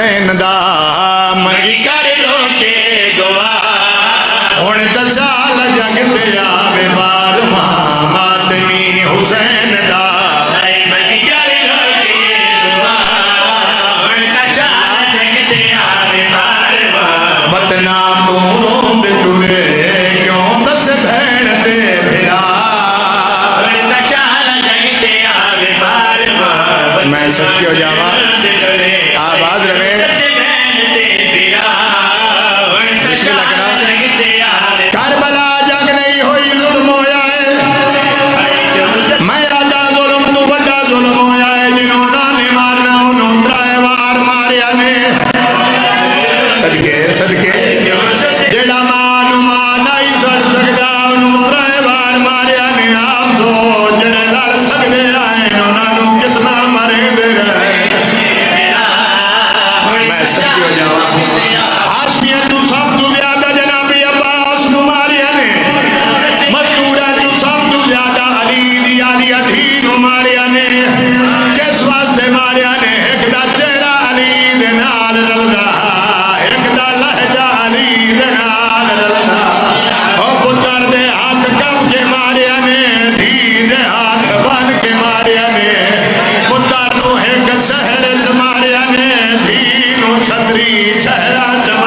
दा मरी कर रोके दुआ हुण दसाल जग ते आवे बार मातमी हुसैन दा मरी कर रोके दुआ हुण दसाल जग ते आवे बार वतना तू रोंद तुरे क्यों दस भैण ते फिरा हुण दसाल जग ते आवे बार मैं सत्यो जावा आबाद रहे करबला जग नहीं हुई जुल्म होया है मैं राजा जुल्म तू बड़ा जुल्म होया है जिन्होंने ने मारना उन्होंने त्राए वार मारिया ने सदके सदके जेड़ा मानू माना ही सड़ सकदा उन्होंने त्राए वार मारिया ने आप सो जेड़े लड़ सकदे आए उन्होंने कितना मरेंदे रहे मैं सत्यो जावा हाशमिया तू सब तू ज्यादा जनाबी अब्बास नु मारिया ने मस्तूरा तू सब तू ज्यादा अली दी अली अधीन नु मारिया ने किस वास्ते मारिया ने एक दा चेहरा अली दे नाल रलदा एक दा लहजा अली दे नाल रलदा ओ पुत्र दे हाथ कम के मारिया ने धी दे हाथ बन के मारिया ने पुत्र नु एक शहर च मारिया ने धी नु छतरी शहरा च